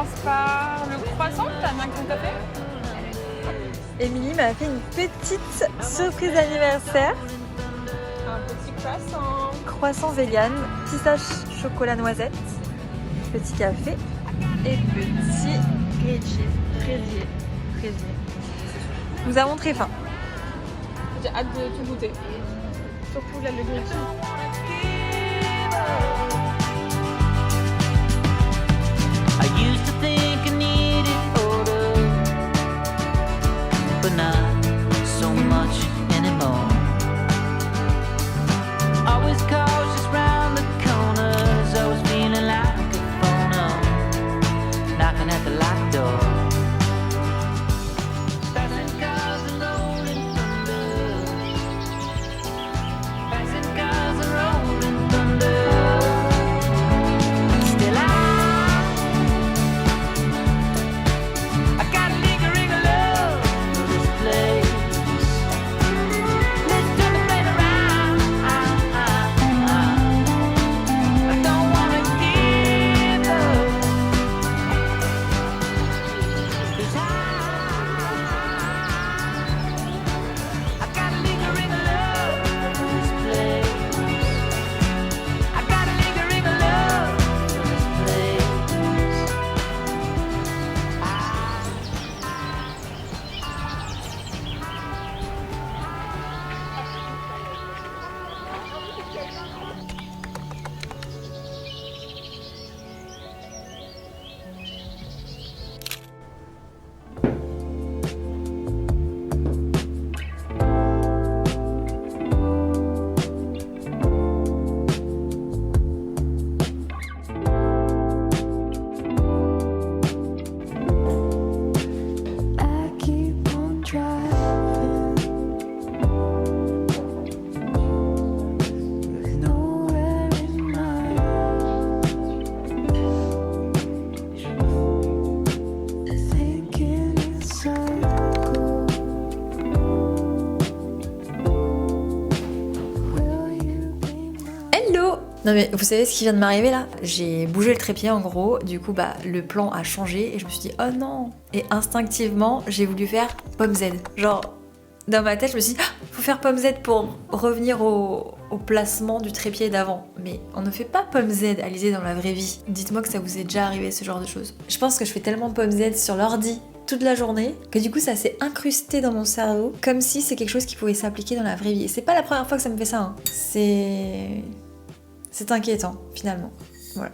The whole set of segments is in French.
commence par le croissant, t'as bien ton café. Émilie m'a fait une petite surprise d'anniversaire. Un petit croissant. Croissant vegan, pistache chocolat noisette, petit café et petit grilled cheese, fraisier. Nous avons très faim. J'ai hâte de tout goûter. Surtout là, le grilled cheese. I used to think I needed order, but not so much anymore. Always cautious round the corners, always feeling like a phono, knocking at the locked door. Passing cars and rolling thunder, passing cars and rolling thunder. Still I got a lingering love for this place. Let's turn the plane around. I don't wanna give up, 'cause I got a lingering love for this place. I got a lingering love for this place. I keep on driving with nowhere in mind, thinking in circles. Will you be mine? Hello! Non mais vous savez ce qui vient de m'arriver là? J'ai bougé le trépied en gros, du coup le plan a changé et je me suis dit oh non! Et instinctivement j'ai voulu faire pomme Z. Genre dans ma tête je me suis dit ah, faut faire pomme Z pour revenir au placement du trépied d'avant. Mais on ne fait pas pomme Z Alizé dans la vraie vie. Dites-moi que ça vous est déjà arrivé ce genre de choses. Je pense que je fais tellement pomme Z sur l'ordi toute la journée que du coup ça s'est incrusté dans mon cerveau comme si c'est quelque chose qui pouvait s'appliquer dans la vraie vie. Et c'est pas la première fois que ça me fait ça. Hein. C'est inquiétant, finalement. Voilà.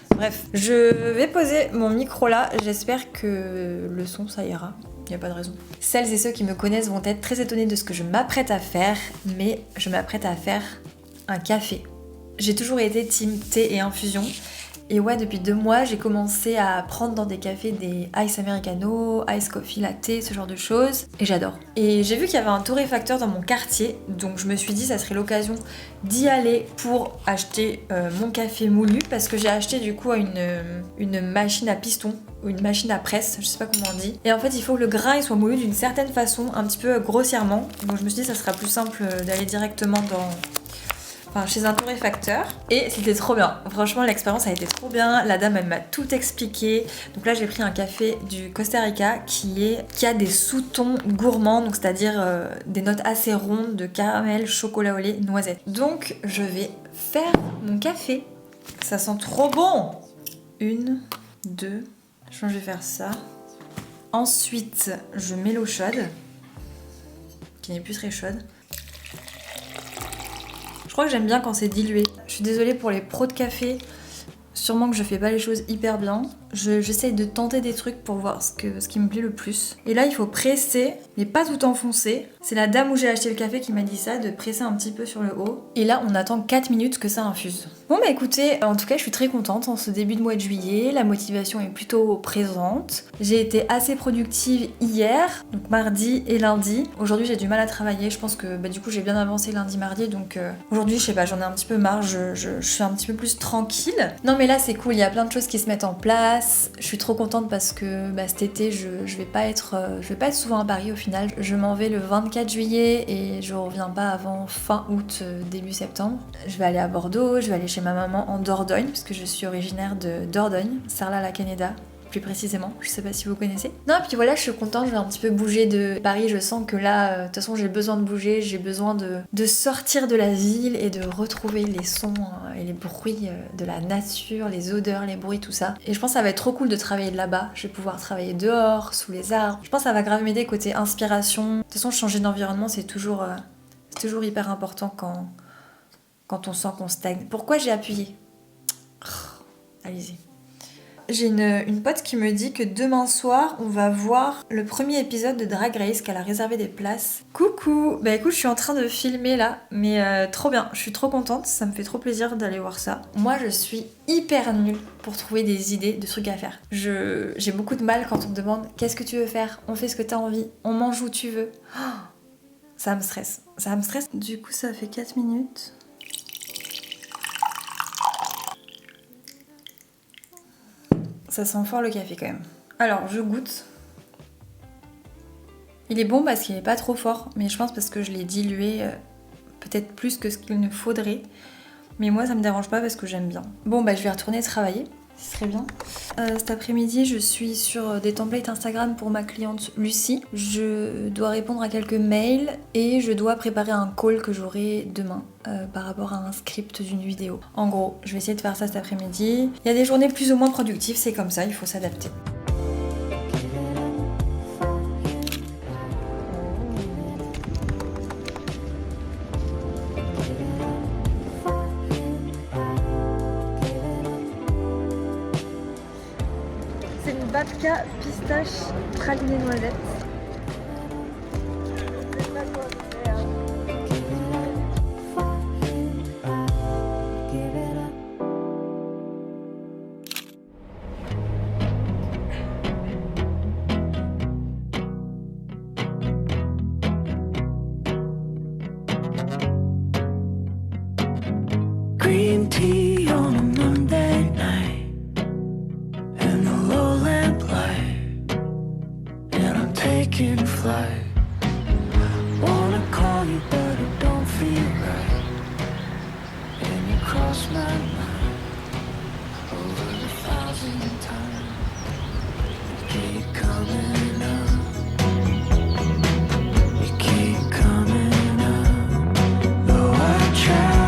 Bref, je vais poser mon micro là. J'espère que le son, ça ira. Il n'y a pas de raison. Celles et ceux qui me connaissent vont être très étonnés de ce que je m'apprête à faire, mais je m'apprête à faire un café. J'ai toujours été team thé et infusion. Et ouais, depuis 2 mois, j'ai commencé à prendre dans des cafés des ice americano, ice coffee latte, ce genre de choses. Et j'adore. Et j'ai vu qu'il y avait un torréfacteur dans mon quartier, donc je me suis dit ça serait l'occasion d'y aller pour acheter mon café moulu, parce que j'ai acheté du coup une machine à piston, ou une machine à presse, je sais pas comment on dit. Et en fait, il faut que le grain il soit moulu d'une certaine façon, un petit peu grossièrement. Donc je me suis dit ça sera plus simple d'aller directement chez un torréfacteur. Et c'était trop bien. Franchement, l'expérience a été trop bien. La dame, elle m'a tout expliqué. Donc là, j'ai pris un café du Costa Rica qui a des sous-tons gourmands, donc c'est-à-dire des notes assez rondes de caramel, chocolat au lait, noisette. Donc, je vais faire mon café. Ça sent trop bon. 1, 2. Je vais faire ça. Ensuite, je mets l'eau chaude, qui n'est plus très chaude. Je crois que j'aime bien quand c'est dilué. Je suis désolée pour les pros de café, sûrement que je fais pas les choses hyper bien. J'essaye de tenter des trucs pour voir ce qui me plaît le plus. Et là il faut presser, mais pas tout enfoncer. C'est la dame où j'ai acheté le café qui m'a dit ça, de presser un petit peu sur le haut. Et là on attend 4 minutes que ça infuse. Bon bah écoutez, en tout cas je suis très contente en ce début de mois de juillet. La motivation est plutôt présente. J'ai été assez productive hier, donc mardi et lundi. Aujourd'hui j'ai du mal à travailler, je pense que du coup j'ai bien avancé lundi, mardi. Donc aujourd'hui je sais pas, j'en ai un petit peu marre, je suis un petit peu plus tranquille. Non mais là c'est cool, il y a plein de choses qui se mettent en place. Je suis trop contente parce que cet été je vais pas être souvent à Paris au final. Je m'en vais le 24 juillet et je reviens pas avant fin août, début septembre. Je vais aller à Bordeaux, je vais aller chez ma maman en Dordogne parce que je suis originaire de Dordogne, Sarlat-la-Canéda. plus précisément. Je sais pas si vous connaissez. Non, et puis voilà, je suis contente, je vais un petit peu bouger de Paris. Je sens que là, de toute façon, j'ai besoin de bouger, j'ai besoin de sortir de la ville et de retrouver les sons et les bruits de la nature, les odeurs, les bruits, tout ça. Et je pense que ça va être trop cool de travailler de là-bas. Je vais pouvoir travailler dehors, sous les arbres. Je pense que ça va grave m'aider côté inspiration. De toute façon, changer d'environnement, c'est toujours hyper important quand on sent qu'on stagne. Pourquoi j'ai appuyé? Allez-y. J'ai une pote qui me dit que demain soir, on va voir le premier épisode de Drag Race, qu'elle a réservé des places. Coucou! Bah écoute, je suis en train de filmer là, mais trop bien, je suis trop contente, ça me fait trop plaisir d'aller voir ça. Moi, je suis hyper nulle pour trouver des idées de trucs à faire. J'ai beaucoup de mal quand on me demande « Qu'est-ce que tu veux faire? On fait ce que t'as envie, on mange où tu veux. Oh !» Ça me stresse, ça me stresse. Du coup, ça fait 4 minutes. Ça sent fort le café quand même. Alors, je goûte. Il est bon parce qu'il n'est pas trop fort, mais je pense parce que je l'ai dilué peut-être plus que ce qu'il ne faudrait. Mais moi, ça me dérange pas parce que j'aime bien. Bon, bah je vais retourner travailler. Ce serait bien. Cet après-midi, je suis sur des templates Instagram pour ma cliente Lucie. Je dois répondre à quelques mails et je dois préparer un call que j'aurai demain par rapport à un script d'une vidéo. En gros, je vais essayer de faire ça cet après-midi. Il y a des journées plus ou moins productives, c'est comme ça, il faut s'adapter. C'est une babka pistache pralinée noisette. Green tea on a Monday night in the low lamp light, and I'm taking flight. Wanna call you, but it don't feel right. And you cross my mind over 1,000 times. You keep coming up. You keep coming up. Though I try.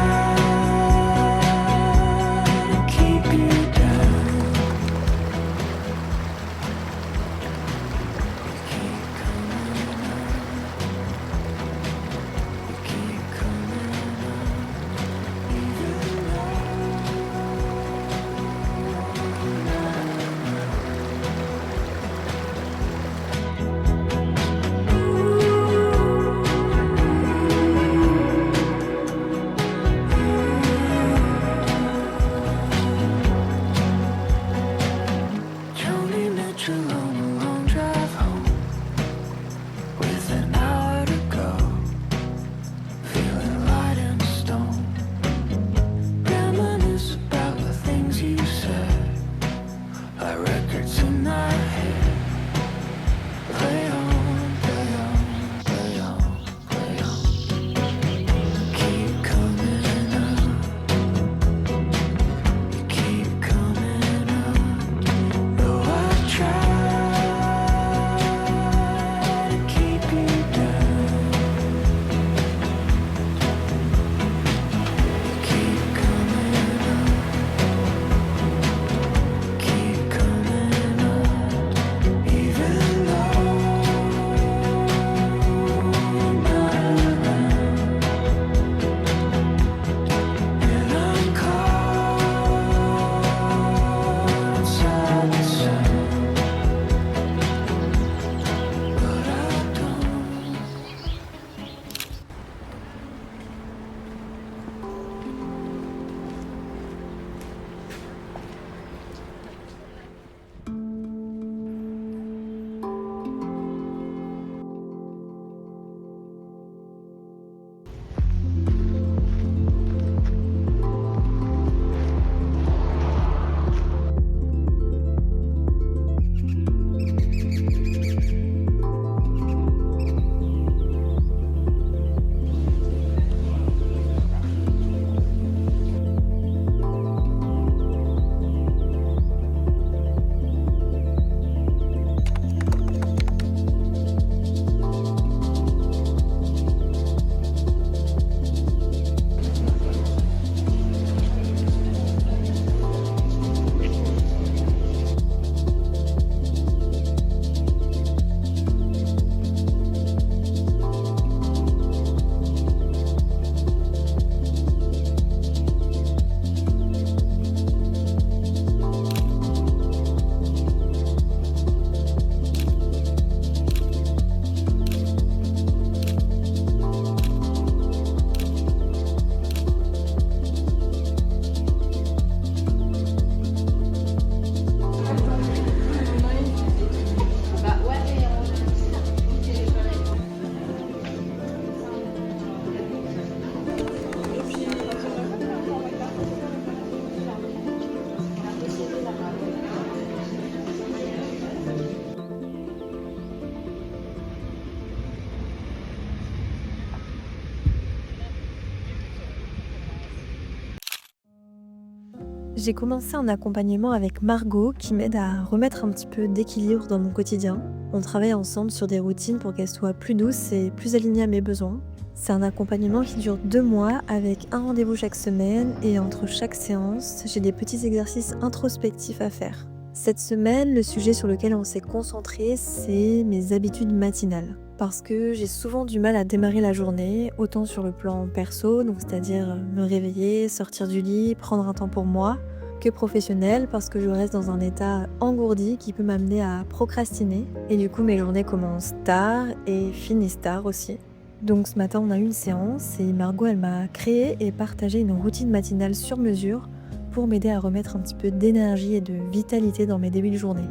J'ai commencé un accompagnement avec Margot qui m'aide à remettre un petit peu d'équilibre dans mon quotidien. On travaille ensemble sur des routines pour qu'elles soient plus douces et plus alignées à mes besoins. C'est un accompagnement qui dure 2 mois avec un rendez-vous chaque semaine et entre chaque séance, j'ai des petits exercices introspectifs à faire. Cette semaine, le sujet sur lequel on s'est concentré, c'est mes habitudes matinales. Parce que j'ai souvent du mal à démarrer la journée, autant sur le plan perso, donc c'est-à-dire me réveiller, sortir du lit, prendre un temps pour moi, que professionnel, parce que je reste dans un état engourdi qui peut m'amener à procrastiner. Et du coup, mes journées commencent tard et finissent tard aussi. Donc ce matin, on a eu une séance et Margot, elle m'a créé et partagé une routine matinale sur mesure pour m'aider à remettre un petit peu d'énergie et de vitalité dans mes débuts de journée.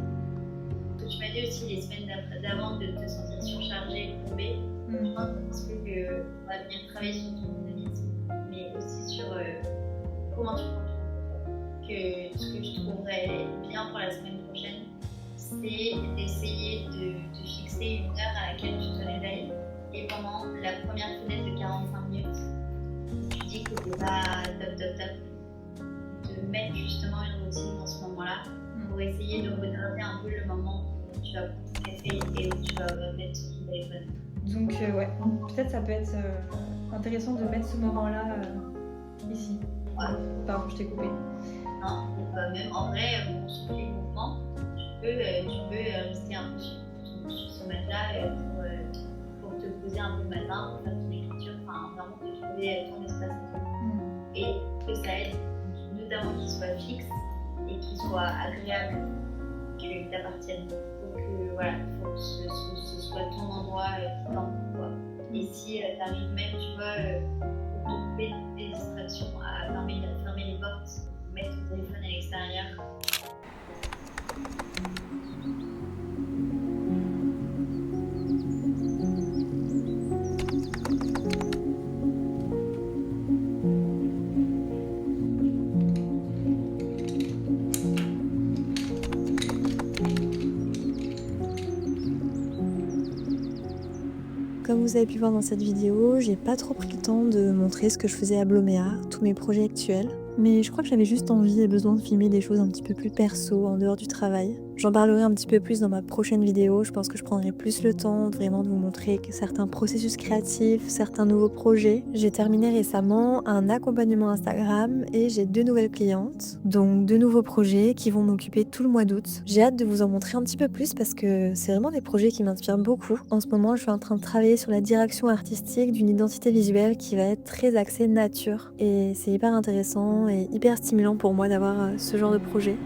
Tu m'as dit aussi les semaines d'avant de te sentir surchargée et courbée. Je pense qu'on va venir travailler sur ton dynamisme, mais aussi sur comment tu prends ton contrôle. Que ce que je trouverais bien pour la semaine prochaine, c'est d'essayer de fixer une heure à laquelle tu te réveilles et pendant la première fenêtre de 45 minutes, tu dis que t'es pas top, de mettre justement une routine dans ce moment-là pour essayer de retarder un peu le moment où tu vas prendre ton café et où tu vas mettre sur ton téléphone. Donc ouais, peut-être ça peut être intéressant de mettre ce moment-là ici. Ouais. Pardon, je t'ai coupé. Non, même en vrai, sur les mouvements, tu peux rester un peu sur ce matelas pour te poser un peu le matin, pour faire ton écriture, enfin vraiment te trouver ton espace. Et que ça aide, notamment qu'il soit fixe et qu'il soit agréable, qu'il t'appartienne. Donc voilà, il faut que ce soit ton endroit qui tente pour toi. Et si t'arrives même, tu vois, pour te couper des distractions, à fermer les portes, mettre ton téléphone à l'extérieur. Comme vous avez pu voir dans cette vidéo, j'ai pas trop pris le temps de montrer ce que je faisais à Bloméa, tous mes projets actuels. Mais je crois que j'avais juste envie et besoin de filmer des choses un petit peu plus perso, en dehors du travail. J'en parlerai un petit peu plus dans ma prochaine vidéo, je pense que je prendrai plus le temps vraiment de vous montrer certains processus créatifs, certains nouveaux projets. J'ai terminé récemment un accompagnement Instagram et j'ai 2 nouvelles clientes, donc 2 nouveaux projets qui vont m'occuper tout le mois d'août. J'ai hâte de vous en montrer un petit peu plus parce que c'est vraiment des projets qui m'inspirent beaucoup. En ce moment, je suis en train de travailler sur la direction artistique d'une identité visuelle qui va être très axée nature et c'est hyper intéressant et hyper stimulant pour moi d'avoir ce genre de projet.